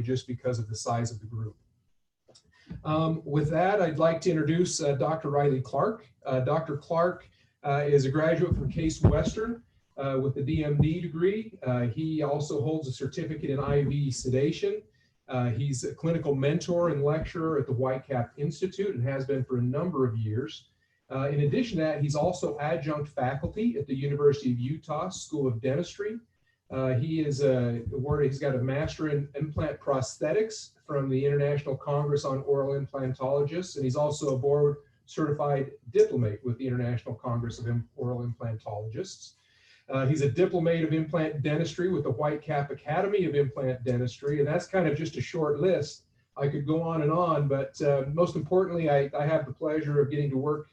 just because of the size of the group. With that, I'd like to introduce Dr. Riley Clark. Dr. Clark is a graduate from Case Western with a DMD degree. He also holds a certificate in IV sedation. He's a clinical mentor and lecturer at the Whitecap Institute and has been for a number of years. In addition to that, he's also adjunct faculty at the University of Utah School of Dentistry. He's got a master in implant prosthetics from the International Congress on Oral Implantologists, and he's also a board certified diplomate with the International Congress of Oral Implantologists. He's a diplomate of implant dentistry with the Whitecap Academy of Implant Dentistry, and that's kind of just a short list. I could go on, but most importantly, I have the pleasure of getting to work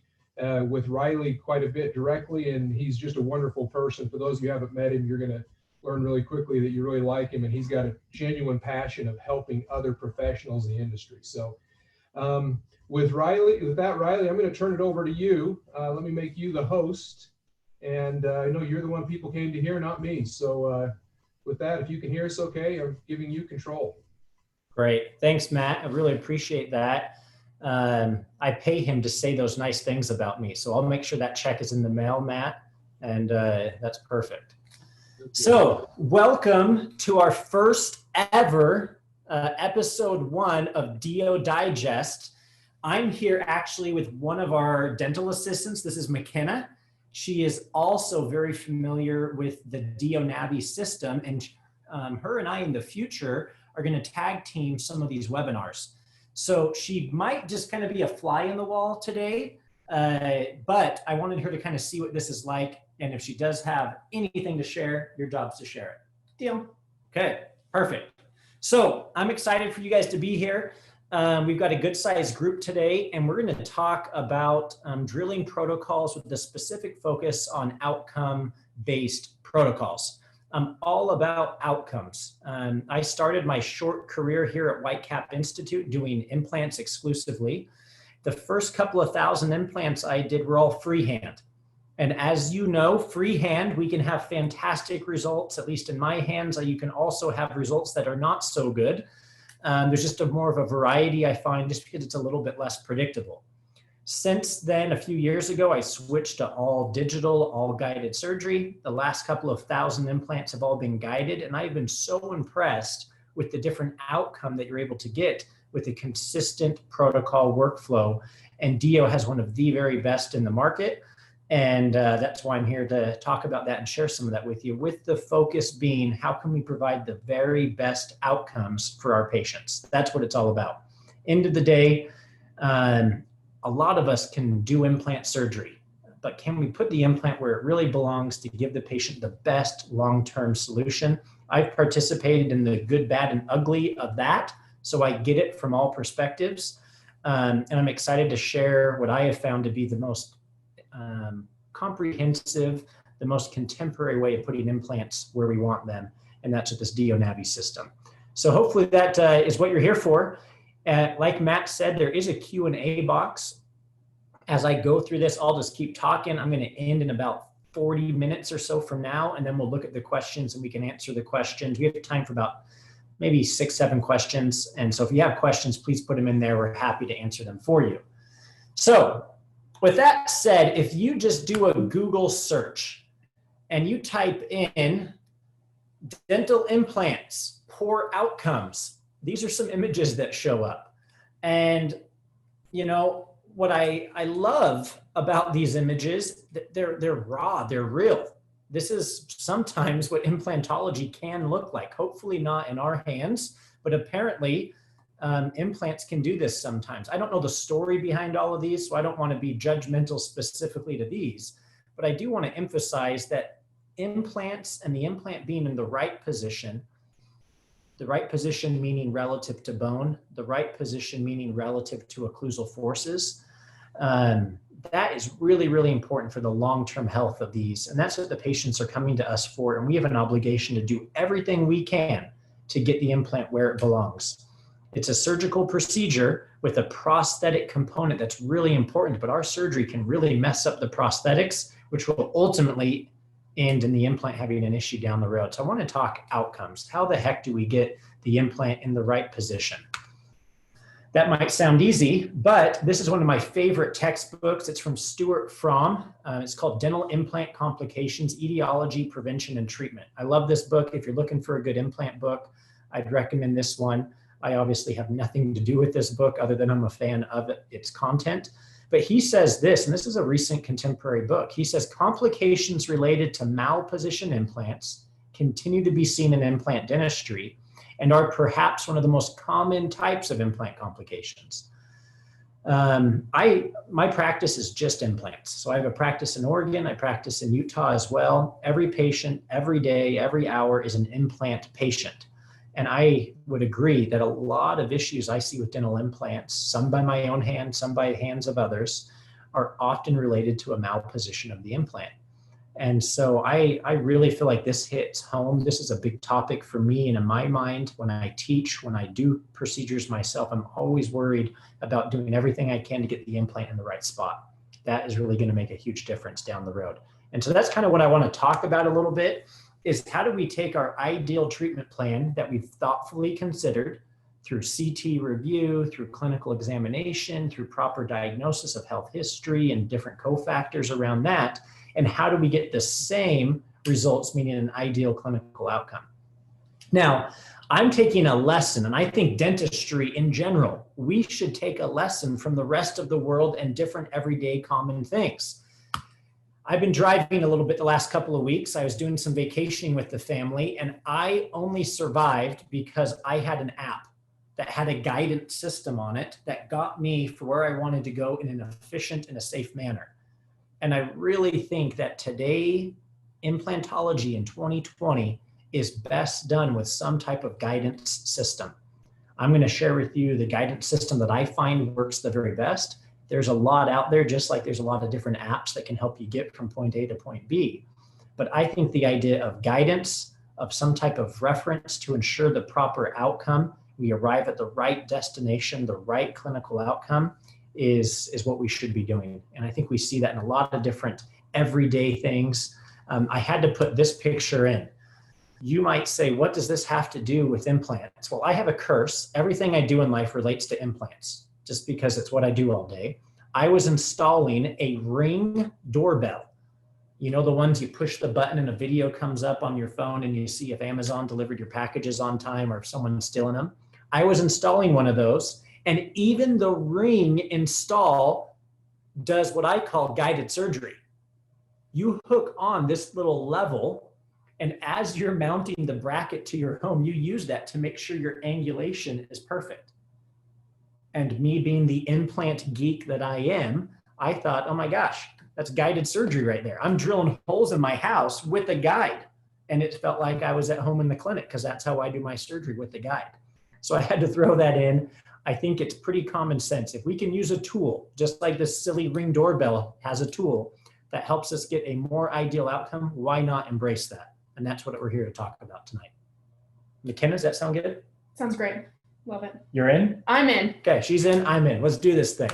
with Riley quite a bit directly, and he's just a wonderful person. For those of you who haven't met him, you're going to learn really quickly that you really like him, and he's got a genuine passion of helping other professionals in the industry. So with that, Riley, I'm going to turn it over to you. Let me make you the host. And I know you're the one people came to hear, not me. So with that, if you can hear us okay, I'm giving you control. Great. Thanks, Matt. I really appreciate that. I pay him to say those nice things about me. So I'll make sure that check is in the mail, Matt. And that's perfect. So welcome to our first ever episode 1 of DIO Digest. I'm here actually with one of our dental assistants. This is McKenna. She is also very familiar with the DIOnavi system, and her and I in the future are going to tag team some of these webinars. So she might just kind of be a fly in the wall today, but I wanted her to kind of see what this is like. And if she does have anything to share, your job's to share it. Deal? Okay, perfect. So I'm excited for you guys to be here. We've got a good sized group today, and we're going to talk about drilling protocols with a specific focus on outcome-based protocols. I'm all about outcomes. I started my short career here at Whitecap Institute doing implants exclusively. The first couple of thousand implants I did were all freehand. And as you know, freehand, we can have fantastic results, at least in my hands. You can also have results that are not so good. There's just more of a variety, I find, just because it's a little bit less predictable. Since then, a few years ago, I switched to all digital, all guided surgery. The last couple of thousand implants have all been guided, and I've been so impressed with the different outcome that you're able to get with a consistent protocol workflow. And DIO has one of the very best in the market. And that's why I'm here to talk about that and share some of that with you, with the focus being how can we provide the very best outcomes for our patients. That's what it's all about. End of the day, a lot of us can do implant surgery, but can we put the implant where it really belongs to give the patient the best long-term solution? I've participated in the good, bad, and ugly of that, so I get it from all perspectives. And I'm excited to share what I have found to be the most comprehensive, the most contemporary way of putting implants where we want them, and that's with this DIOnavi system. So hopefully that is what you're here for. Like Matt said, there is a Q&A box. As I go through this, I'll just keep talking. I'm going to end in about 40 minutes or so from now, and then we'll look at the questions and we can answer the questions. We have time for about maybe 6-7 questions. And so if you have questions, please put them in there. We're happy to answer them for you. So with that said, if you just do a Google search and you type in dental implants, poor outcomes, these are some images that show up. And you know, what I love about these images, they're raw, they're real. This is sometimes what implantology can look like. Hopefully not in our hands, but apparently implants can do this sometimes. I don't know the story behind all of these, so I don't want to be judgmental specifically to these, but I do want to emphasize that implants and the implant being in the right position meaning relative to bone, the right position meaning relative to occlusal forces, that is really, really important for the long-term health of these. And that's what the patients are coming to us for. And we have an obligation to do everything we can to get the implant where it belongs. It's a surgical procedure with a prosthetic component that's really important, but our surgery can really mess up the prosthetics, which will ultimately end in the implant having an issue down the road. So I want to talk outcomes. How the heck do we get the implant in the right position. That might sound easy, but this is one of my favorite textbooks. It's from Stuart Fromm. It's called Dental Implant Complications, Etiology, Prevention, and Treatment. I love this book. If you're looking for a good implant book, I'd recommend this one. I obviously have nothing to do with this book other than I'm a fan of its content. But he says this, and this is a recent contemporary book. He says complications related to malposition implants continue to be seen in implant dentistry and are perhaps one of the most common types of implant complications. My practice is just implants. So I have a practice in Oregon, I practice in Utah as well. Every patient, every day, every hour is an implant patient. And I would agree that a lot of issues I see with dental implants, some by my own hand, some by hands of others, are often related to a malposition of the implant. And so I really feel like this hits home. This is a big topic for me and in my mind. When I teach, when I do procedures myself, I'm always worried about doing everything I can to get the implant in the right spot. That is really going to make a huge difference down the road. And so that's kind of what I want to talk about a little bit, is how do we take our ideal treatment plan that we've thoughtfully considered through CT review, through clinical examination, through proper diagnosis of health history and different cofactors around that, and how do we get the same results, meaning an ideal clinical outcome? Now, I'm taking a lesson, and I think dentistry in general, we should take a lesson from the rest of the world and different everyday common things. I've been driving a little bit the last couple of weeks. I was doing some vacationing with the family, and I only survived because I had an app that had a guidance system on it that got me for where I wanted to go in an efficient and a safe manner. And I really think that today, implantology in 2020 is best done with some type of guidance system. I'm going to share with you the guidance system that I find works the very best. There's a lot out there, just like there's a lot of different apps that can help you get from point A to point B. But I think the idea of guidance, of some type of reference to ensure the proper outcome, we arrive at the right destination, the right clinical outcome, is what we should be doing. And I think we see that in a lot of different everyday things. I had to put this picture in. You might say, what does this have to do with implants? Well, I have a curse. Everything I do in life relates to implants, just because it's what I do all day. I was installing a Ring doorbell. You know, the ones you push the button and a video comes up on your phone and you see if Amazon delivered your packages on time or if someone's stealing them. I was installing one of those. And even the Ring install does what I call guided surgery. You hook on this little level, and as you're mounting the bracket to your home, you use that to make sure your angulation is perfect. And me being the implant geek that I am, I thought, oh my gosh, that's guided surgery right there. I'm drilling holes in my house with a guide. And it felt like I was at home in the clinic because that's how I do my surgery, with the guide. So I had to throw that in. I think it's pretty common sense. If we can use a tool, just like this silly Ring doorbell has a tool that helps us get a more ideal outcome, why not embrace that? And that's what we're here to talk about tonight. McKenna, does that sound good? Sounds great. Love it. You're in? I'm in. Okay, she's in, I'm in. Let's do this thing.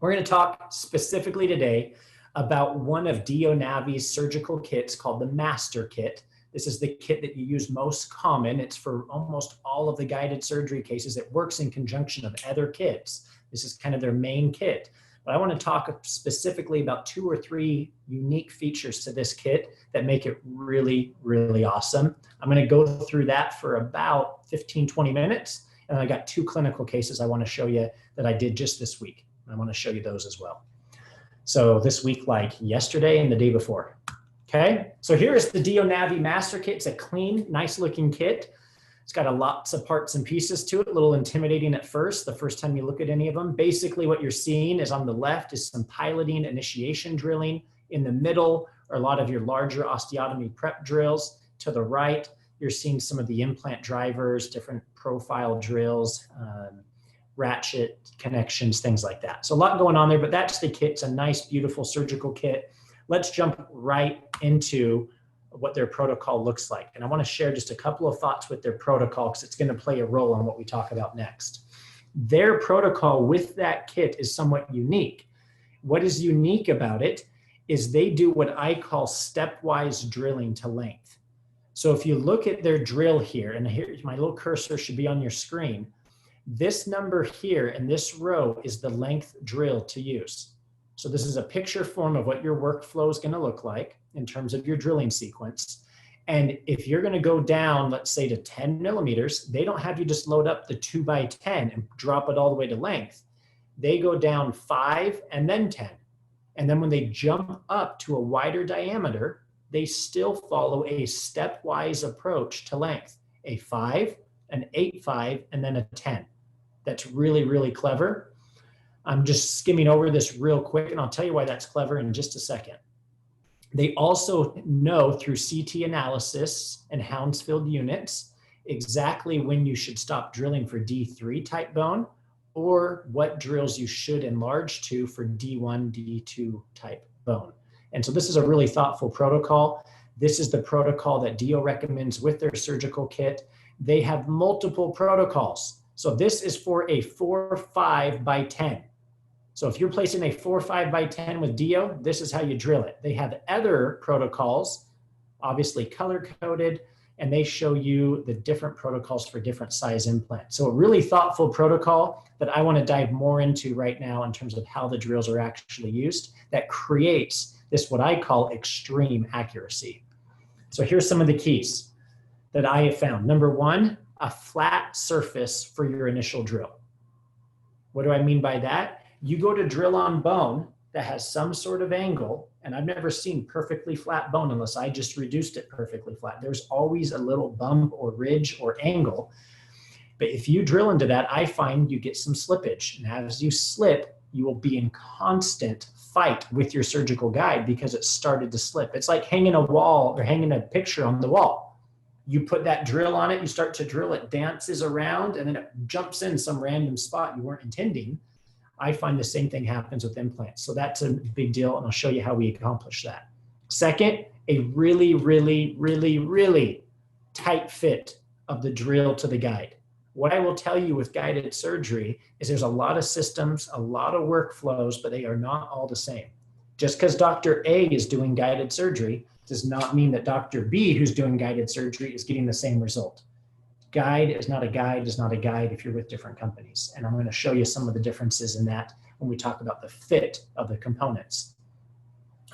We're going to talk specifically today about one of DIOnavi's surgical kits called the Master Kit. This is the kit that you use most common. It's for almost all of the guided surgery cases. It works in conjunction of other kits. This is kind of their main kit. But I want to talk specifically about 2 or 3 unique features to this kit that make it really, really awesome. I'm going to go through that for about 15, 20 minutes. And I got 2 clinical cases I want to show you that I did just this week. I want to show you those as well. So this week, like yesterday and the day before. Okay, so here is the DIOnavi Master Kit. It's a clean, nice looking kit. It's got lots of parts and pieces to it, a little intimidating at first, the first time you look at any of them. Basically what you're seeing is on the left is some piloting initiation drilling. In the middle are a lot of your larger osteotomy prep drills. To the right, you're seeing some of the implant drivers, different profile drills, ratchet connections, things like that. So a lot going on there, but that's the kit. It's a nice, beautiful surgical kit. Let's jump right into what their protocol looks like. And I want to share just a couple of thoughts with their protocol because it's going to play a role on what we talk about next. Their protocol with that kit is somewhat unique. What is unique about it is they do what I call stepwise drilling to length. So if you look at their drill here, and here my little cursor should be on your screen, this number here in this row is the length drill to use. So this is a picture form of what your workflow is going to look like in terms of your drilling sequence. And if you're going to go down, let's say to 10 millimeters, they don't have you just load up the 2x10 and drop it all the way to length. They go down 5 and then 10. And then when they jump up to a wider diameter, they still follow a stepwise approach to length, a 5, an 8.5, and then a 10. That's really, really clever. I'm just skimming over this real quick, and I'll tell you why that's clever in just a second. They also know through CT analysis and Hounsfield units exactly when you should stop drilling for D3 type bone or what drills you should enlarge to for D1, D2 type bone. And so this is a really thoughtful protocol. This is the protocol that DIO recommends with their surgical kit. They have multiple protocols. So this is for a 4.5x10. So if you're placing a 4.5x10 with DIO, this is how you drill it. They have other protocols, obviously color coded, and they show you the different protocols for different size implants. So a really thoughtful protocol that I want to dive more into right now in terms of how the drills are actually used that creates this what I call extreme accuracy. So here's some of the keys that I have found. Number one, a flat surface for your initial drill. What do I mean by that? You go to drill on bone that has some sort of angle, and I've never seen perfectly flat bone unless I just reduced it perfectly flat. There's always a little bump or ridge or angle. But if you drill into that, I find you get some slippage. And as you slip, you will be in constant fight with your surgical guide because it started to slip. It's like hanging a wall or hanging a picture on the wall. You put that drill on it, you start to drill, it dances around, and then it jumps in some random spot you weren't intending. I find the same thing happens with implants. So that's a big deal, and I'll show you how we accomplish that. Second, a really, really, really, really tight fit of the drill to the guide. What I will tell you with guided surgery is there's a lot of systems, a lot of workflows, but they are not all the same. Just because Dr. A is doing guided surgery does not mean that Dr. B, who's doing guided surgery, is getting the same result. Guide is not a guide if you're with different companies. And I'm going to show you some of the differences in that when we talk about the fit of the components.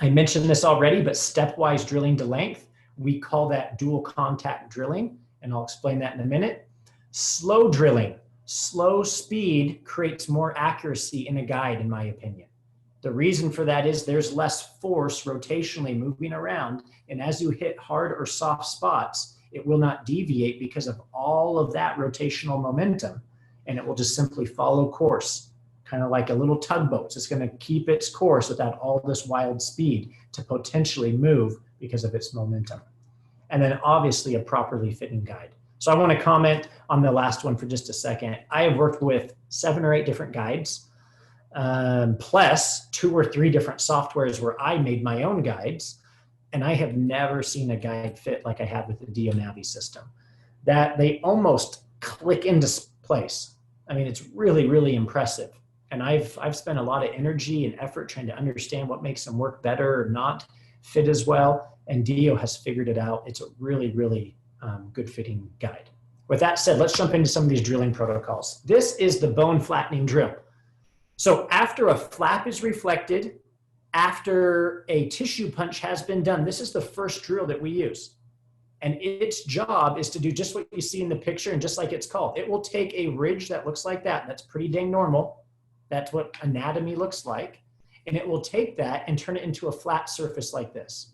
I mentioned this already, but stepwise drilling to length, we call that dual contact drilling, and I'll explain that in a minute. Slow drilling, slow speed creates more accuracy in a guide, in my opinion. The reason for that is there's less force rotationally moving around, and as you hit hard or soft spots, it will not deviate because of all of that rotational momentum, and it will just simply follow course, kind of like a little tugboat. It's going to keep its course without all this wild speed to potentially move because of its momentum. And then obviously a properly fitting guide. So I want to comment on the last one for just a second. I have worked with 7 or 8 different guides, plus 2 or 3 different softwares where I made my own guides. And I have never seen a guide fit like I have with the DIOnavi system. That they almost click into place. I mean, it's really, really impressive. And I've spent a lot of energy and effort trying to understand what makes them work better or not fit as well. And DIO has figured it out. It's a really, really good fitting guide. With that said, let's jump into some of these drilling protocols. This is the bone flattening drill. So after a flap is reflected, after a tissue punch has been done, this is the first drill that we use. And its job is to do just what you see in the picture and just like it's called. It will take a ridge that looks like that. That's pretty dang normal. That's what anatomy looks like. And it will take that and turn it into a flat surface like this.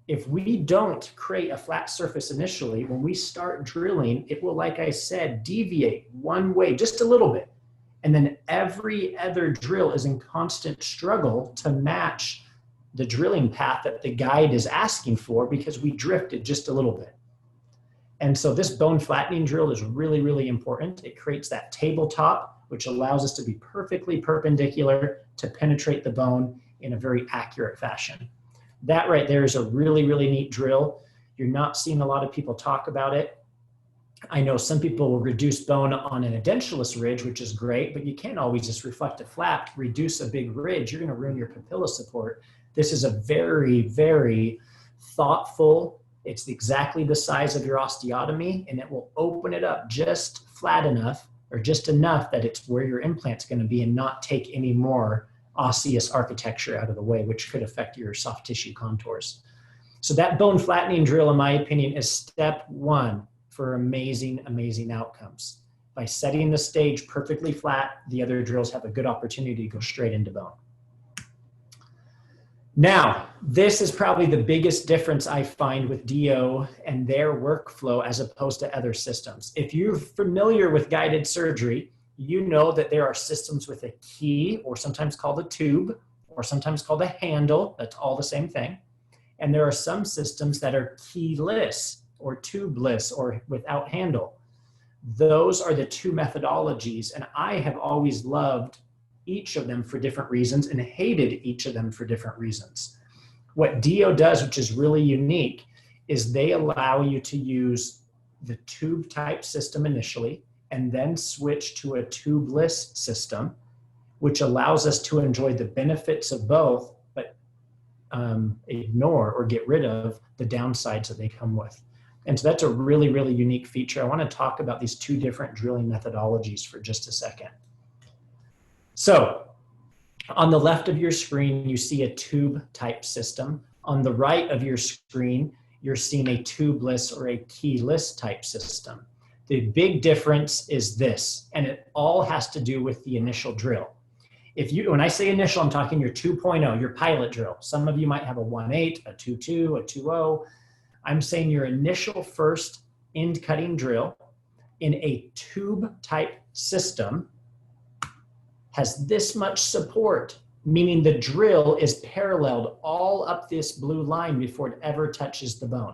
If we don't create a flat surface initially, when we start drilling, it will, like I said, deviate one way just a little bit. And then every other drill is in constant struggle to match the drilling path that the guide is asking for because we drifted just a little bit. And so this bone flattening drill is really, really important. It creates that tabletop, which allows us to be perfectly perpendicular to penetrate the bone in a very accurate fashion. That right there is a really, really neat drill. You're not seeing a lot of people talk about it. I know some people will reduce bone on an edentulous ridge, which is great, but you can't always just reflect a flap, reduce a big ridge. You're going to ruin your papilla support. This is a very, very thoughtful It's exactly the size of your osteotomy, and it will open it up just flat enough or just enough that it's where your implant's going to be and not take any more osseous architecture out of the way, which could affect your soft tissue contours. So that bone flattening drill, in my opinion, is step one for amazing, amazing outcomes. By setting the stage perfectly flat, the other drills have a good opportunity to go straight into bone. Now, this is probably the biggest difference I find with DIO and their workflow as opposed to other systems. If you're familiar with guided surgery, you know that there are systems with a key, or sometimes called a tube, or sometimes called a handle. That's all the same thing. And there are some systems that are keyless or tubeless or without handle. Those are the two methodologies, and I have always loved each of them for different reasons and hated each of them for different reasons. What DIO does, which is really unique, is they allow you to use the tube type system initially and then switch to a tubeless system, which allows us to enjoy the benefits of both, but ignore or get rid of the downsides that they come with. And so that's a really, really unique feature. I want to talk about these two different drilling methodologies for just a second. So on the left of your screen, you see a tube type system. On the right of your screen, you're seeing a tubeless or a keyless type system. The big difference is this, and it all has to do with the initial drill. When I say initial, I'm talking your 2.0, your pilot drill. Some of you might have a 1.8, a 2.2, a 2.0. I'm saying your initial first end cutting drill in a tube type system has this much support, meaning the drill is paralleled all up this blue line before it ever touches the bone.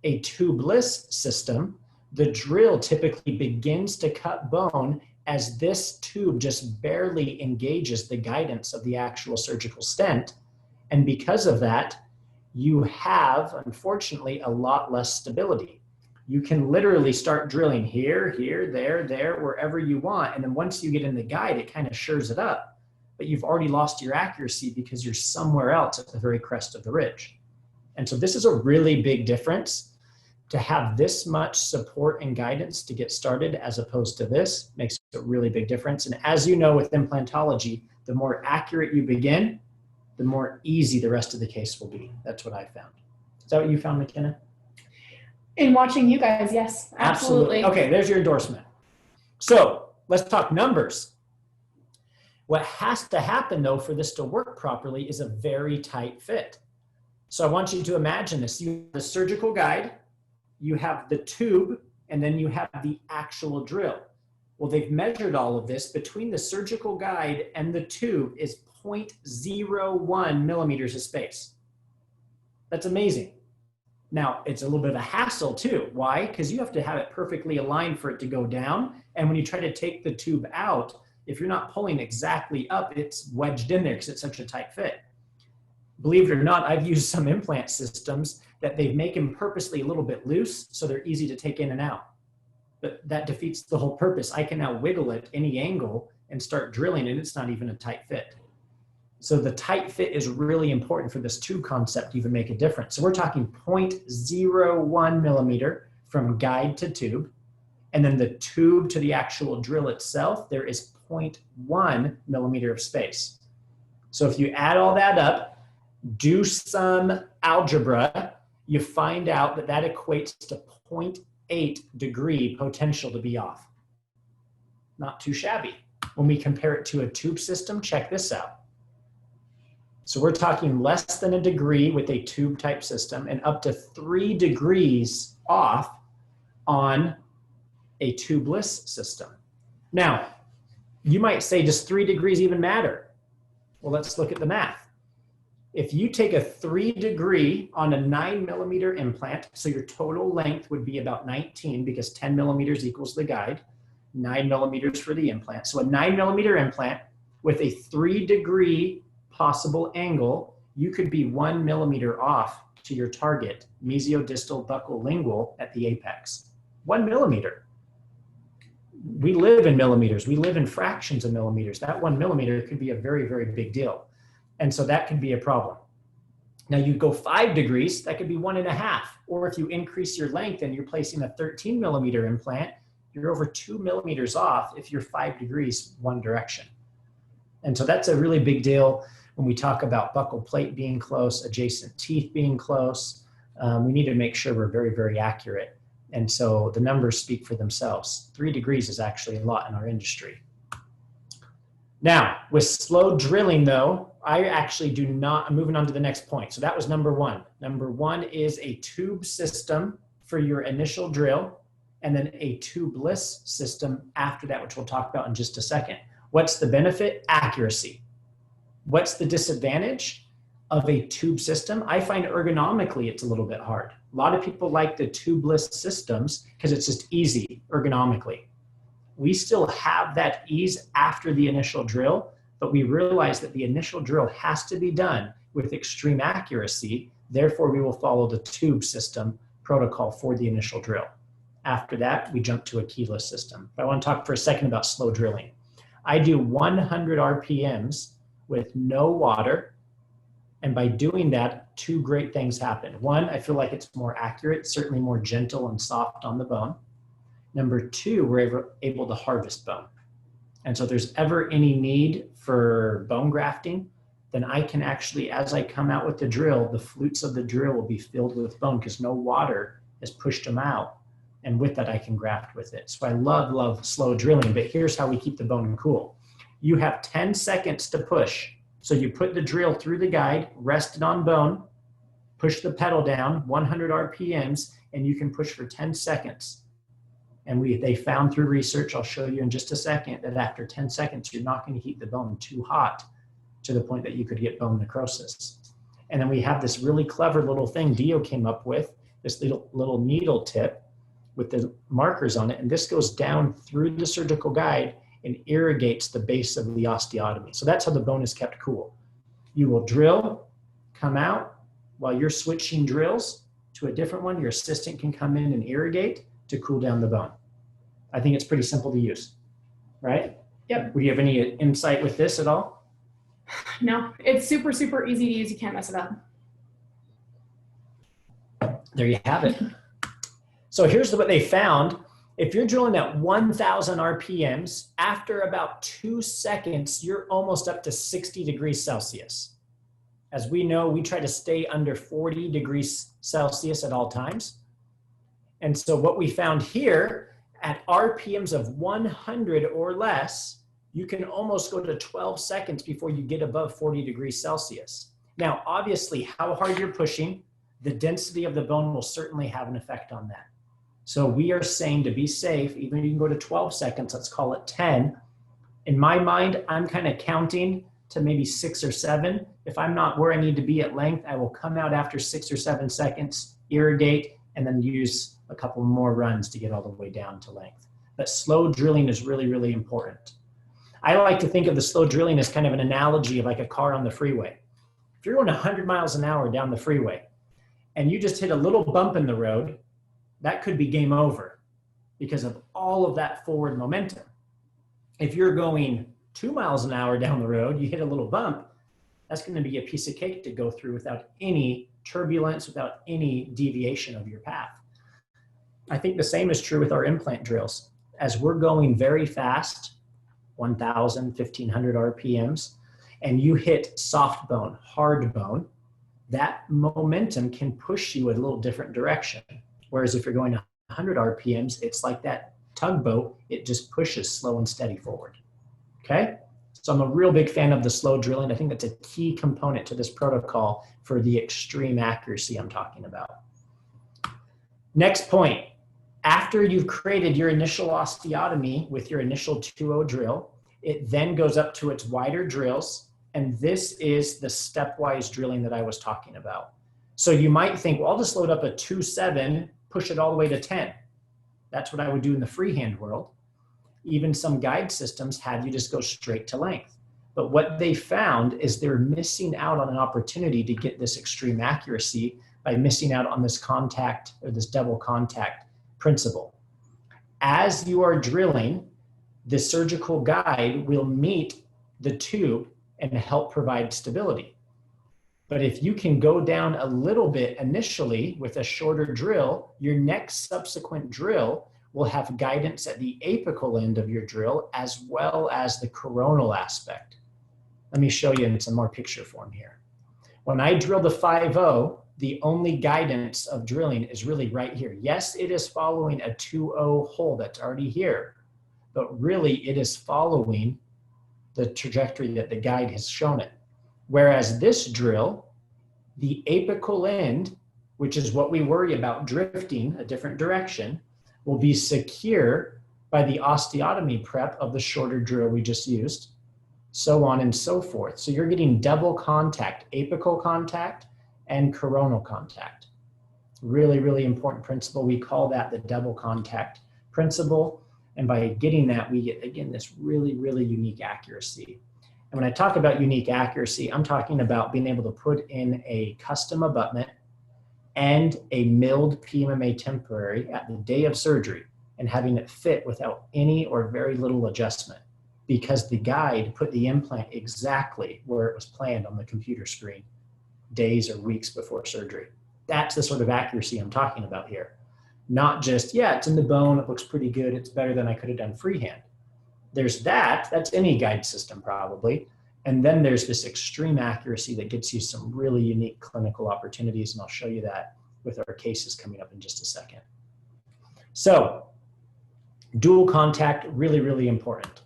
A tubeless system, the drill typically begins to cut bone as this tube just barely engages the guidance of the actual surgical stent. And because of that, you have, unfortunately, a lot less stability. You can literally start drilling here, there, wherever you want. And then once you get in the guide, it kind of shores it up. But you've already lost your accuracy because you're somewhere else at the very crest of the ridge. And so this is a really big difference. To have this much support and guidance to get started as opposed to this makes a really big difference. And as you know with implantology, the more accurate you begin, the more easy the rest of the case will be. That's what I found. Is that what you found, McKenna? In watching you guys, yes, absolutely. Okay, there's your endorsement. So let's talk numbers. What has to happen though for this to work properly is a very tight fit. So I want you to imagine this. You have the surgical guide, you have the tube, and then you have the actual drill. Well, they've measured all of this. Between the surgical guide and the tube is 0.01 millimeters of space. That's amazing. Now, it's a little bit of a hassle too. Why? Because you have to have it perfectly aligned for it to go down. And when you try to take the tube out, if you're not pulling exactly up, it's wedged in there because it's such a tight fit. Believe it or not, I've used some implant systems that they make them purposely a little bit loose so they're easy to take in and out. But that defeats the whole purpose. I can now wiggle it any angle and start drilling and it's not even a tight fit. So the tight fit is really important for this tube concept to even make a difference. So we're talking 0.01 millimeter from guide to tube. And then the tube to the actual drill itself, there is 0.1 millimeter of space. So if you add all that up, do some algebra, you find out that that equates to 0.8 degree potential to be off. Not too shabby. When we compare it to a tube system, check this out. So we're talking less than a degree with a tube type system and up to 3 degrees off on a tubeless system. Now, you might say, does 3 degrees even matter? Well, let's look at the math. If you take a 3 degree on a 9 millimeter implant, so your total length would be about 19 because 10 millimeters equals the guide, 9 millimeters for the implant. So a 9 millimeter implant with a 3 degree possible angle, you could be 1 millimeter off to your target, mesiodistal buccal lingual at the apex. 1 millimeter. We live in millimeters. We live in fractions of millimeters. That 1 millimeter could be a very, very big deal. And so that could be a problem. Now you go 5 degrees, that could be 1.5 Or if you increase your length and you're placing a 13 millimeter implant, you're over 2 millimeters off if you're 5 degrees one direction. And so that's a really big deal when we talk about buccal plate being close, adjacent teeth being close. We need to make sure we're very, very accurate. And so the numbers speak for themselves. 3 degrees is actually a lot in our industry. Now, with slow drilling though, I actually do not, I'm moving on to the next point. So that was number one. Number one is a tube system for your initial drill, and then a tubeless system after that, which we'll talk about in just a second. What's the benefit? Accuracy. What's the disadvantage of a tube system? I find ergonomically it's a little bit hard. A lot of people like the tubeless systems because it's just easy ergonomically. We still have that ease after the initial drill, but we realize that the initial drill has to be done with extreme accuracy. Therefore, we will follow the tube system protocol for the initial drill. After that, we jump to a keyless system. I want to talk for a second about slow drilling. I do 100 RPMs with no water. And by doing that, two great things happen. One, I feel like it's more accurate, certainly more gentle and soft on the bone. Number two, we're able to harvest bone. And so if there's ever any need for bone grafting, then I can actually, as I come out with the drill, the flutes of the drill will be filled with bone because no water has pushed them out. And with that, I can graft with it. So I love, love slow drilling, but here's how we keep the bone cool. You have 10 seconds to push. So you put the drill through the guide, rest it on bone, push the pedal down, 100 RPMs, and you can push for 10 seconds. And they found through research, I'll show you in just a second, that after 10 seconds, you're not going to heat the bone too hot to the point that you could get bone necrosis. And then we have this really clever little thing DIO came up with, this little needle tip with the markers on it. And this goes down through the surgical guide and irrigates the base of the osteotomy. So that's how the bone is kept cool. You will drill, come out. While you're switching drills to a different one, your assistant can come in and irrigate to cool down the bone. I think it's pretty simple to use, right? Yep. Would you have any insight with this at all? No, it's super, super easy to use. You can't mess it up. There you have it. So here's what they found. If you're drilling at 1,000 RPMs, after about 2 seconds, you're almost up to 60 degrees Celsius. As we know, we try to stay under 40 degrees Celsius at all times. And so what we found here, at RPMs of 100 or less, you can almost go to 12 seconds before you get above 40 degrees Celsius. Now, obviously, how hard you're pushing, the density of the bone will certainly have an effect on that. So we are saying to be safe, even if you can go to 12 seconds, let's call it 10. In my mind, I'm kind of counting to maybe 6 or 7. If I'm not where I need to be at length, I will come out after 6 or 7 seconds, irrigate, and then use a couple more runs to get all the way down to length. But slow drilling is really, really important. I like to think of the slow drilling as kind of an analogy of like a car on the freeway. If you're going 100 miles an hour down the freeway and you just hit a little bump in the road, that could be game over because of all of that forward momentum. If you're going 2 miles an hour down the road, you hit a little bump, that's going to be a piece of cake to go through without any turbulence, without any deviation of your path. I think the same is true with our implant drills. As we're going very fast, 1,000, 1,500 RPMs, and you hit soft bone, hard bone, that momentum can push you a little different direction. Whereas if you're going 100 RPMs, it's like that tugboat, it just pushes slow and steady forward, okay? So I'm a real big fan of the slow drilling. I think that's a key component to this protocol for the extreme accuracy I'm talking about. Next point, after you've created your initial osteotomy with your initial 2.0 drill, it then goes up to its wider drills, and this is the stepwise drilling that I was talking about. So you might think, well, I'll just load up a 2.7, push it all the way to 10. That's what I would do in the freehand world. Even some guide systems have you just go straight to length. But what they found is they're missing out on an opportunity to get this extreme accuracy by missing out on this contact or this double contact principle. As you are drilling, the surgical guide will meet the tube and help provide stability. But if you can go down a little bit initially with a shorter drill, your next subsequent drill will have guidance at the apical end of your drill as well as the coronal aspect. Let me show you in some more picture form here. When I drill the 5-0, the only guidance of drilling is really right here. Yes, it is following a 2-0 hole that's already here, but really it is following the trajectory that the guide has shown it. Whereas this drill, the apical end, which is what we worry about drifting a different direction, will be secure by the osteotomy prep of the shorter drill we just used, so on and so forth. So you're getting double contact, apical contact and coronal contact. Really, really important principle. We call that the double contact principle. And by getting that, we get, again, this really, really unique accuracy. And when I talk about unique accuracy, I'm talking about being able to put in a custom abutment and a milled PMMA temporary at the day of surgery and having it fit without any or very little adjustment, because the guide put the implant exactly where it was planned on the computer screen days or weeks before surgery. That's the sort of accuracy I'm talking about here. Not just, yeah, it's in the bone, it looks pretty good, it's better than I could have done freehand. There's that's any guide system probably. And then there's this extreme accuracy that gets you some really unique clinical opportunities, and I'll show you that with our cases coming up in just a second. So, dual contact, really, really important.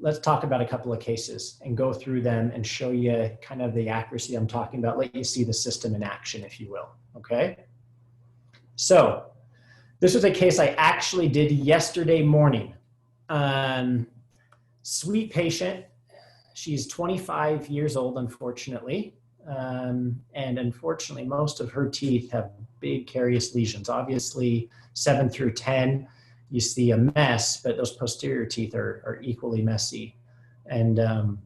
Let's talk about a couple of cases and go through them and show you kind of the accuracy I'm talking about, let you see the system in action, if you will, okay? So, this was a case I actually did yesterday morning. Sweet patient. She's 25 years old, unfortunately. And unfortunately, most of her teeth have big carious lesions. Obviously, 7 through 10, you see a mess, but those posterior teeth are equally messy. And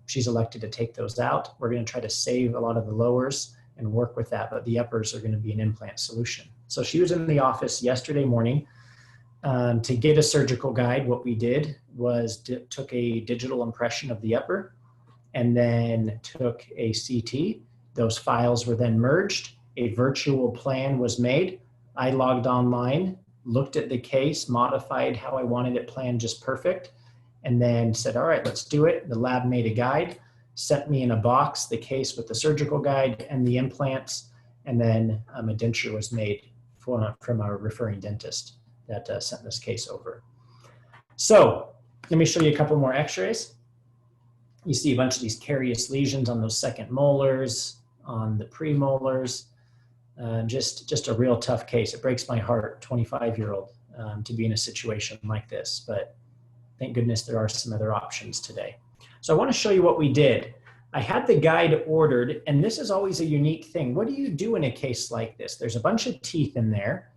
she's elected to take those out. We're going to try to save a lot of the lowers and work with that, but the uppers are going to be an implant solution. So she was in the office yesterday morning. To get a surgical guide, what we did was took a digital impression of the upper and then took a CT. Those files were then merged. A virtual plan was made. I logged online, looked at the case, modified how I wanted it planned just perfect, and then said, all right, let's do it. The lab made a guide, sent me in a box the case with the surgical guide and the implants, and then a denture was made from our referring dentist that sent this case over. So let me show you a couple more x-rays. You see a bunch of these carious lesions on those second molars, on the premolars. Just a real tough case. It breaks my heart, 25-year-old, to be in a situation like this, but thank goodness there are some other options today. So I want to show you what we did. I had the guide ordered, and this is always a unique thing. What do you do in a case like this? There's a bunch of teeth in there.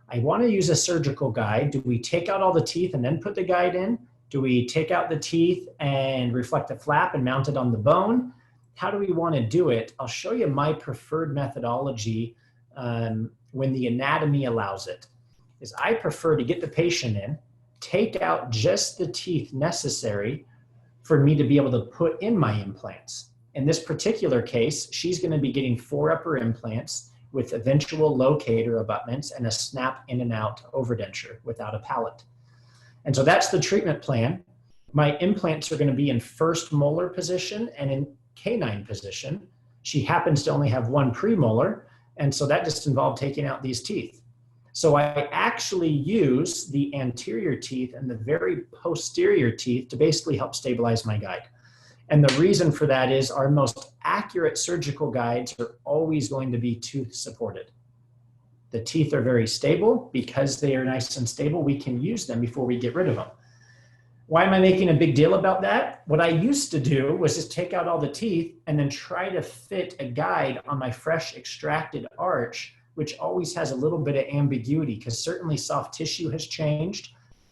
I want to use a surgical guide. Do we take out all the teeth and then put the guide in? Do we take out the teeth and reflect the flap and mount it on the bone? How do we want to do it? I'll show you my preferred methodology when the anatomy allows it. Is I prefer to get the patient in, take out just the teeth necessary for me to be able to put in my implants. In this particular case, she's going to be getting 4 upper implants with eventual locator abutments and a snap in and out overdenture without a palate. And so that's the treatment plan. My implants are going to be in first molar position and in canine position. She happens to only have 1 premolar, and so that just involved taking out these teeth. So I actually use the anterior teeth and the very posterior teeth to basically help stabilize my guide. And the reason for that is our most accurate surgical guides are always going to be tooth supported. The teeth are very stable. Because they are nice and stable, we can use them before we get rid of them. Why am I making a big deal about that? What I used to do was just take out all the teeth and then try to fit a guide on my fresh extracted arch, which always has a little bit of ambiguity because certainly soft tissue has changed,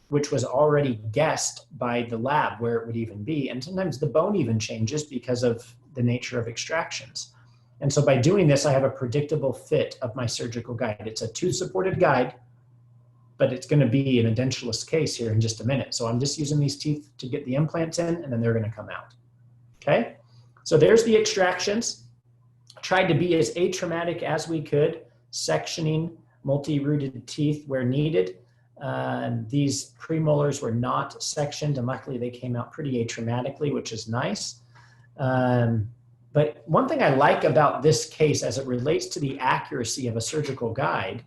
which was already guessed by the lab where it would even be. And sometimes the bone even changes because of the nature of extractions. And so by doing this, I have a predictable fit of my surgical guide. It's a tooth-supported guide, but it's gonna be an edentulous case here in just a minute. So I'm just using these teeth to get the implants in, and then they're gonna come out, okay? So there's the extractions. Tried to be as atraumatic as we could, sectioning multi-rooted teeth where needed. These premolars were not sectioned, and luckily they came out pretty atraumatically, which is nice. But one thing I like about this case as it relates to the accuracy of a surgical guide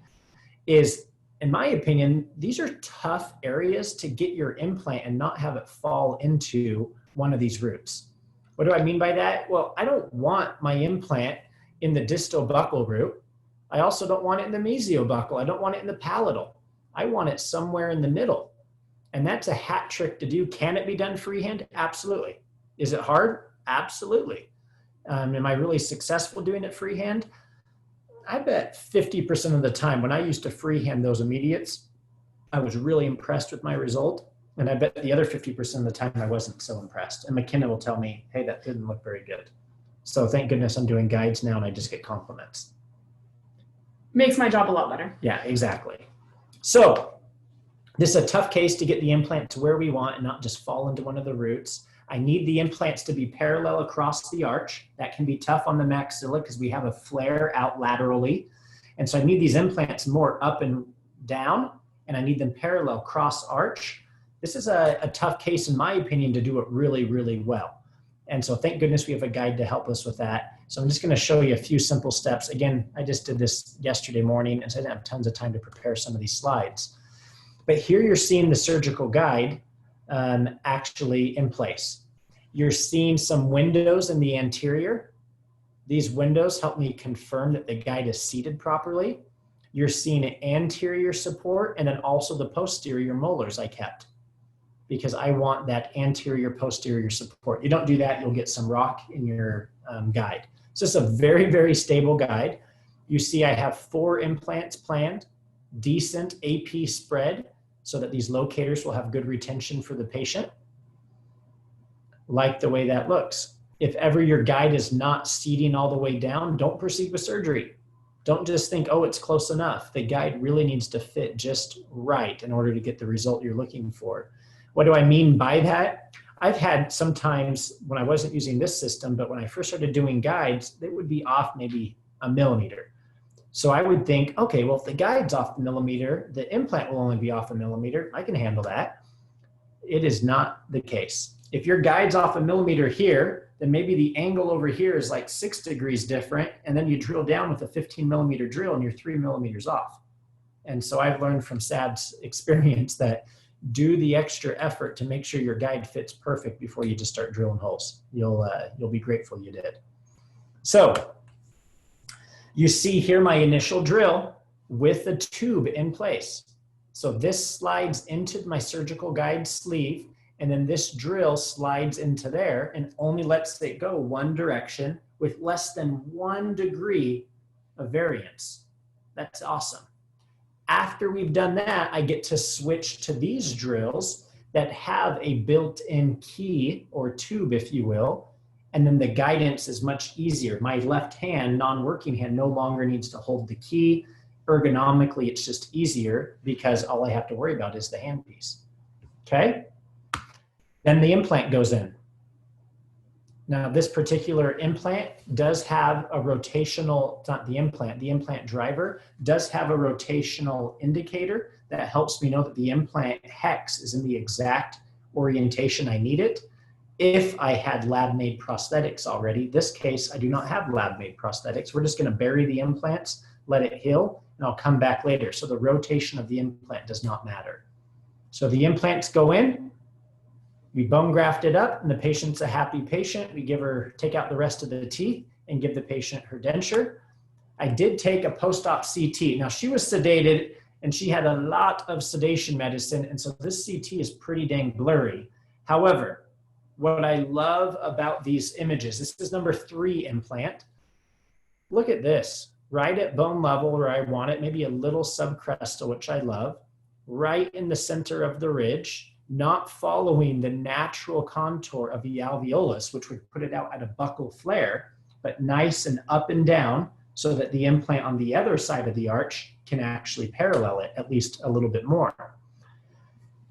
is, in my opinion, these are tough areas to get your implant and not have it fall into one of these roots. What do I mean by that? Well, I don't want my implant in the distal buccal root. I also don't want it in the mesiobuccal. I don't want it in the palatal. I want it somewhere in the middle. And that's a hat trick to do. Can it be done freehand? Absolutely. Is it hard? Absolutely. Am I really successful doing it freehand? I bet 50% of the time when I used to freehand those immediates, I was really impressed with my result. And I bet the other 50% of the time I wasn't so impressed. And McKenna will tell me, hey, that didn't look very good. So thank goodness I'm doing guides now and I just get compliments. Makes my job a lot better. Yeah, exactly. So this is a tough case to get the implant to where we want and not just fall into one of the roots. I need the implants to be parallel across the arch. That can be tough on the maxilla because we have a flare out laterally. And so I need these implants more up and down, and I need them parallel cross arch. This is a tough case, in my opinion, to do it really, really well. And so thank goodness we have a guide to help us with that. So I'm just going to show you a few simple steps. Again, I just did this yesterday morning, and so I didn't have tons of time to prepare some of these slides. But here you're seeing the surgical guide actually in place. You're seeing some windows in the anterior. These windows help me confirm that the guide is seated properly. You're seeing an anterior support and then also the posterior molars I kept because I want that anterior posterior support. You don't do that, you'll get some rock in your guide. So it's a very, very stable guide. You see I have 4 implants planned, decent AP spread, so that these locators will have good retention for the patient. Like the way that looks. If ever your guide is not seating all the way down, don't proceed with surgery. Don't just think, oh, it's close enough. The guide really needs to fit just right in order to get the result you're looking for. What do I mean by that? I've had sometimes when I wasn't using this system, but when I first started doing guides, they would be off maybe a millimeter. So I would think, okay, well, if the guide's off a millimeter, the implant will only be off a millimeter. I can handle that. It is not the case. If your guide's off a millimeter here, then maybe the angle over here is like 6 degrees different. And then you drill down with a 15 millimeter drill and you're 3 millimeters off. And so I've learned from Sad's experience that do the extra effort to make sure your guide fits perfect before you just start drilling holes. You'll be grateful you did. So you see here my initial drill with the tube in place. So this slides into my surgical guide sleeve, and then this drill slides into there and only lets it go one direction with less than 1 degree of variance. That's awesome. After we've done that, I get to switch to these drills that have a built-in key or tube, if you will, and then the guidance is much easier. My left hand, non-working hand, no longer needs to hold the key. Ergonomically, it's just easier because all I have to worry about is the handpiece. Okay? Then the implant goes in. Now, this particular implant does have a rotational, it's not the implant driver does have a rotational indicator that helps me know that the implant hex is in the exact orientation I need it. If I had lab-made prosthetics already, this case, I do not have lab-made prosthetics. We're just gonna bury the implants, let it heal, and I'll come back later. So the rotation of the implant does not matter. So the implants go in, we bone graft it up, and the patient's a happy patient. We take out the rest of the teeth and give the patient her denture. I did take a post-op CT. Now she was sedated and she had a lot of sedation medicine, and so this CT is pretty dang blurry. However, what I love about these images, this is number 3 implant. Look at this, right at bone level where I want it, maybe a little subcrestal, which I love, right in the center of the ridge, not following the natural contour of the alveolus, which would put it out at a buccal flare, but nice and up and down so that the implant on the other side of the arch can actually parallel it at least a little bit more.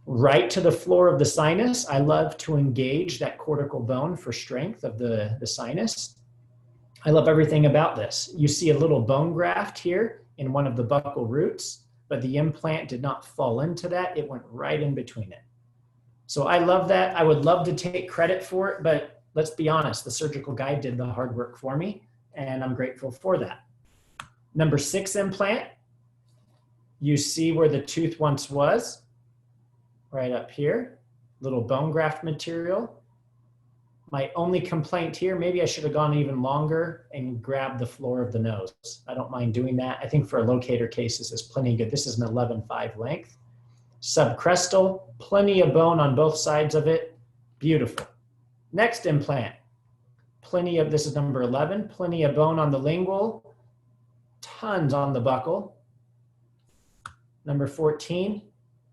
Right to the floor of the sinus, I love to engage that cortical bone for strength of the sinus. I love everything about this. You see a little bone graft here in one of the buccal roots, but the implant did not fall into that. It went right in between it. So I love that. I would love to take credit for it, but let's be honest, the surgical guide did the hard work for me, and I'm grateful for that. Number 6 implant, you see where the tooth once was, right up here, little bone graft material. My only complaint here, maybe I should have gone even longer and grabbed the floor of the nose. I don't mind doing that. I think for a locator case, this is plenty good. This is an 11.5 length. Subcrestal, plenty of bone on both sides of it. Beautiful. Next implant, plenty of, this is number 11, plenty of bone on the lingual, tons on the buccal. Number 14,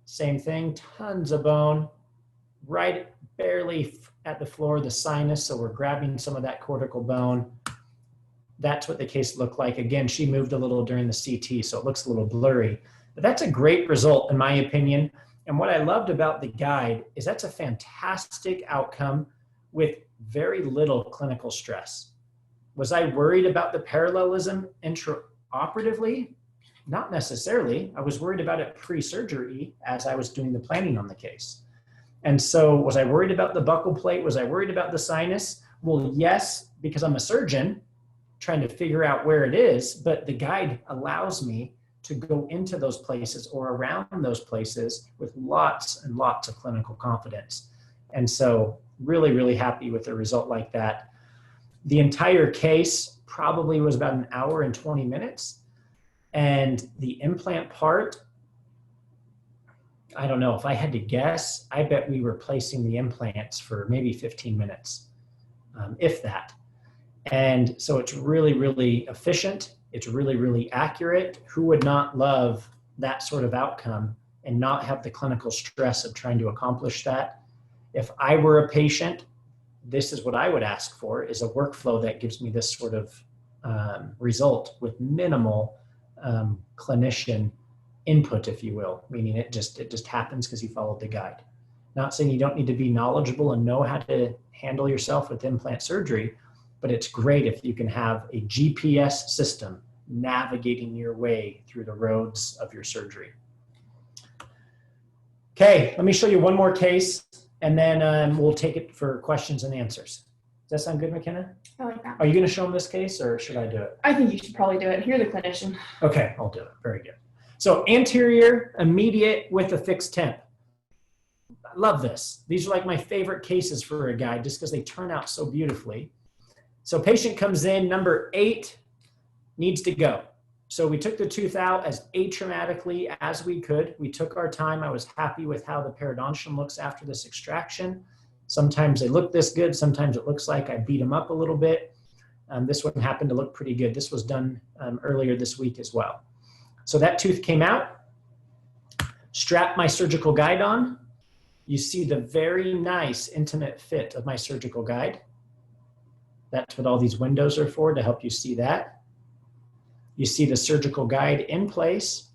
same thing, tons of bone, right barely at the floor of the sinus, so we're grabbing some of that cortical bone. That's what the case looked like. Again, she moved a little during the CT, so it looks a little blurry. But that's a great result, in my opinion. And what I loved about the guide is that's a fantastic outcome with very little clinical stress. Was I worried about the parallelism intraoperatively? Not necessarily. I was worried about it pre-surgery as I was doing the planning on the case. And so was I worried about the buccal plate? Was I worried about the sinus? Well, yes, because I'm a surgeon trying to figure out where it is, but the guide allows me to go into those places or around those places with lots and lots of clinical confidence. And so really, really happy with a result like that. The entire case probably was about 1 hour and 20 minutes. And the implant part, I don't know, if I had to guess, I bet we were placing the implants for maybe 15 minutes, if that. And so it's really, really efficient. It's really, really accurate. Who would not love that sort of outcome and not have the clinical stress of trying to accomplish that? If I were a patient, this is what I would ask for, is a workflow that gives me this sort of result with minimal clinician input, if you will, meaning it just happens because you followed the guide. Not saying you don't need to be knowledgeable and know how to handle yourself with implant surgery, but it's great if you can have a GPS system navigating your way through the roads of your surgery. Okay, let me show you one more case, and then we'll take it for questions and answers. Does that sound good, McKenna? I like that. Are you going to show them this case, or should I do it? I think you should probably do it. You're the clinician. Okay, I'll do it. Very good. So anterior, immediate with a fixed temp. I love this. These are like my favorite cases for a guide just because they turn out so beautifully. So patient comes in, number 8, needs to go. So we took the tooth out as atraumatically as we could. We took our time. I was happy with how the periodontium looks after this extraction. Sometimes they look this good. Sometimes it looks like I beat them up a little bit. This one happened to look pretty good. This was done earlier this week as well. So that tooth came out, strapped my surgical guide on. You see the very nice intimate fit of my surgical guide. That's what all these windows are for, to help you see that. You see the surgical guide in place.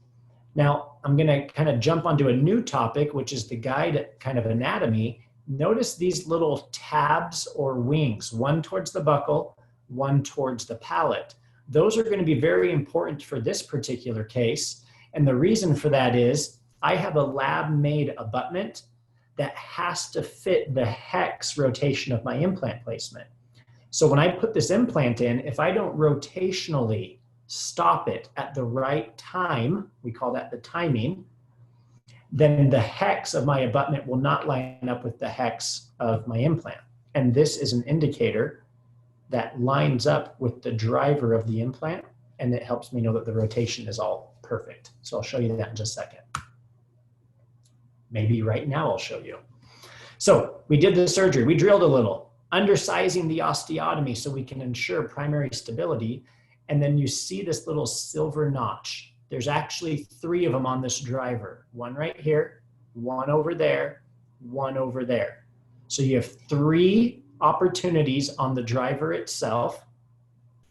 Now, I'm going to kind of jump onto a new topic, which is the guide kind of anatomy. Notice these little tabs or wings, one towards the buccal, one towards the palate. Those are going to be very important for this particular case. And the reason for that is I have a lab-made abutment that has to fit the hex rotation of my implant placement. So when I put this implant in, if I don't rotationally stop it at the right time, we call that the timing, then the hex of my abutment will not line up with the hex of my implant. And this is an indicator that lines up with the driver of the implant, and it helps me know that the rotation is all perfect. So I'll show you that in just a second. Maybe right now I'll show you. So we did the surgery, we drilled a little, undersizing the osteotomy so we can ensure primary stability. And then you see this little silver notch. There's actually 3 of them on this driver. One right here, one over there, one over there. So you have 3 opportunities on the driver itself,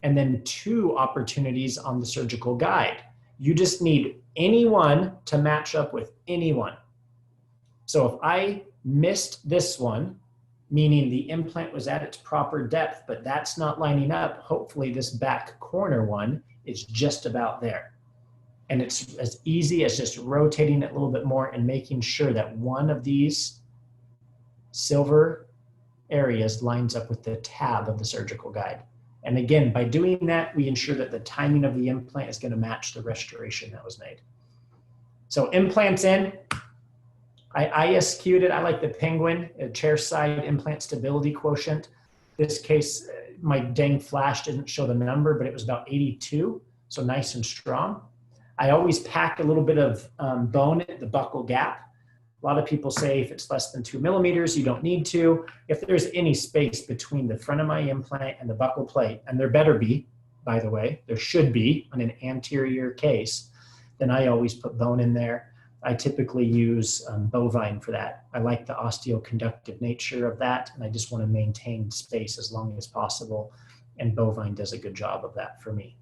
and then 2 opportunities on the surgical guide. You just need anyone to match up with anyone. So if I missed this one, meaning the implant was at its proper depth, but that's not lining up. Hopefully this back corner one is just about there. And it's as easy as just rotating it a little bit more and making sure that one of these silver areas lines up with the tab of the surgical guide. And again, by doing that, we ensure that the timing of the implant is going to match the restoration that was made. So implants in, I ISQ'd it. I like the Penguin, a chair side implant stability quotient. This case, my dang flash didn't show the number, but it was about 82, so nice and strong. I always pack a little bit of bone at the buccal gap. A lot of people say if it's less than 2 millimeters, you don't need to. If there's any space between the front of my implant and the buccal plate, and there better be, by the way, there should be on an anterior case, then I always put bone in there. I typically use bovine for that. I like the osteoconductive nature of that, and I just want to maintain space as long as possible, and bovine does a good job of that for me.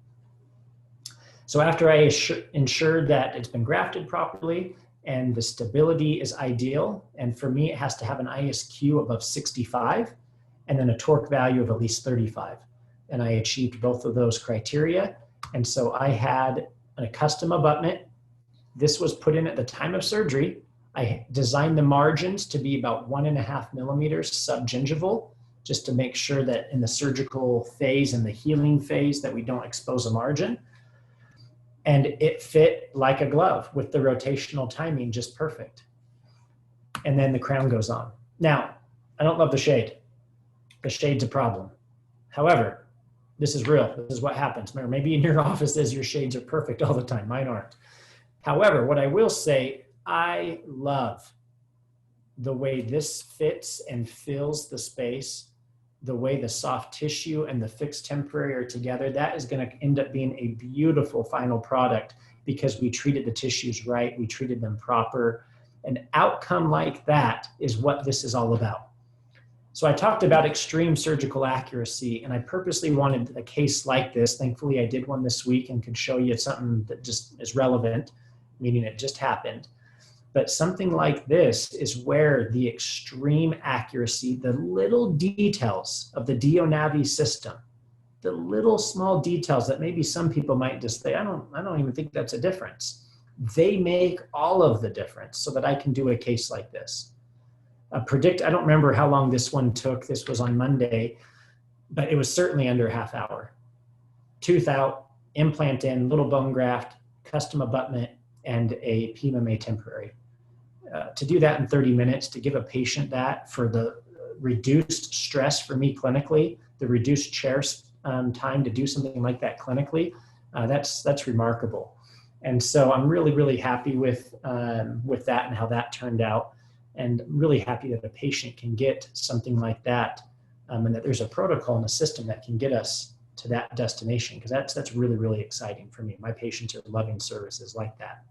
So after I ensure that it's been grafted properly and the stability is ideal, and for me it has to have an ISQ above 65 and then a torque value of at least 35. And I achieved both of those criteria. And so I had a custom abutment. This was put in at the time of surgery. I designed the margins to be about 1.5 millimeters subgingival, just to make sure that in the surgical phase and the healing phase that we don't expose a margin. And it fit like a glove with the rotational timing just perfect. And then the crown goes on. Now, I don't love the shade. The shade's a problem. However, this is real. This is what happens. Maybe in your offices, your shades are perfect all the time. Mine aren't. However, what I will say, I love the way this fits and fills the space, the way the soft tissue and the fixed temporary are together. That is going to end up being a beautiful final product because we treated the tissues right, we treated them proper. An outcome like that is what this is all about. So I talked about extreme surgical accuracy, and I purposely wanted a case like this. Thankfully, I did one this week and could show you something that just is relevant, meaning it just happened. But something like this is where the extreme accuracy, the little details of the DIOnavi system, the little small details that maybe some people might just say, I don't even think that's a difference. They make all of the difference so that I can do a case like this. I don't remember how long this one took. This was on Monday, but it was certainly under a half hour. Tooth out, implant in, little bone graft, custom abutment, and a PMMA temporary. To do that in 30 minutes, to give a patient that for the reduced stress for me clinically, the reduced chair time to do something like that clinically, that's remarkable. And so I'm really, really happy with that and how that turned out, and really happy that a patient can get something like that, and that there's a protocol and a system that can get us to that destination, because that's really, really exciting for me. My patients are loving services like that.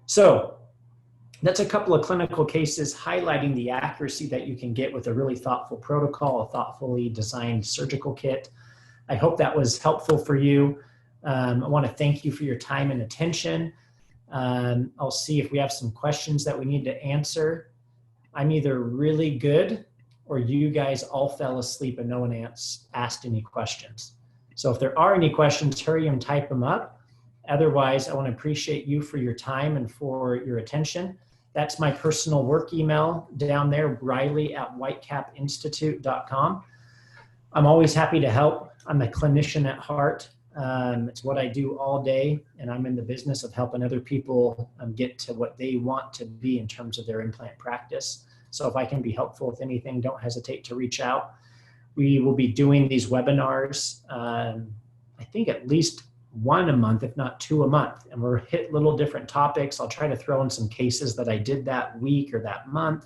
So that's a couple of clinical cases highlighting the accuracy that you can get with a really thoughtful protocol, a thoughtfully designed surgical kit. I hope that was helpful for you. I want to thank you for your time and attention. I'll see if we have some questions that we need to answer. I'm either really good or you guys all fell asleep and no one asked any questions. So if there are any questions, hurry and type them up. Otherwise, I want to appreciate you for your time and for your attention. That's my personal work email down there, riley@whitecapinstitute.com. I'm always happy to help. I'm a clinician at heart. It's what I do all day, and I'm in the business of helping other people get to what they want to be in terms of their implant practice. So if I can be helpful with anything, don't hesitate to reach out. We will be doing these webinars, I think at least one a month, if not 2 a month, and we'll hit little different topics. I'll try to throw in some cases that I did that week or that month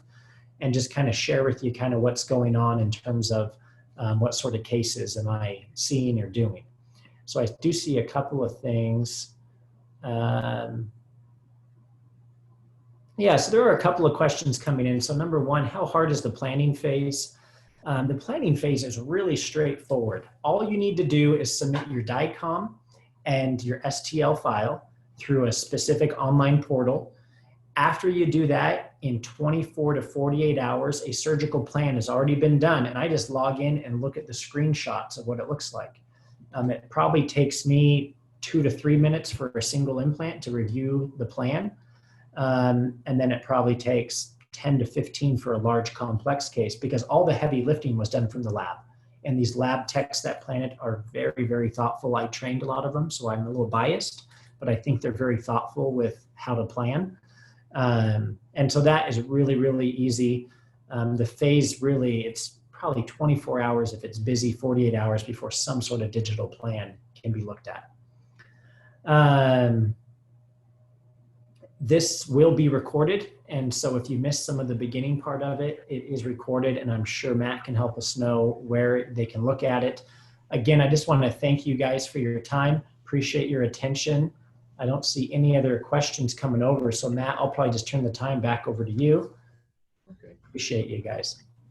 and just kind of share with you kind of what's going on in terms of what sort of cases am I seeing or doing. So I do see a couple of things. Yeah, so there are a couple of questions coming in. So number one, how hard is the planning phase? The planning phase is really straightforward. All you need to do is submit your DICOM and your STL file through a specific online portal. After you do that, in 24 to 48 hours, a surgical plan has already been done, and I just log in and look at the screenshots of what it looks like. It probably takes me 2 to 3 minutes for a single implant to review the plan. And then it probably takes 10 to 15 for a large complex case, because all the heavy lifting was done from the lab. And these lab techs that plan it are very, very thoughtful. I trained a lot of them, so I'm a little biased, but I think they're very thoughtful with how to plan. And so that is really, really easy. The phase really, it's probably 24 hours if it's busy, 48 hours before some sort of digital plan can be looked at. This will be recorded, and so if you missed some of the beginning part of it, it is recorded, and I'm sure Matt can help us know where they can look at it. Again, I just want to thank you guys for your time. Appreciate your attention. I don't see any other questions coming over, so Matt, I'll probably just turn the time back over to you. Okay. Appreciate you guys.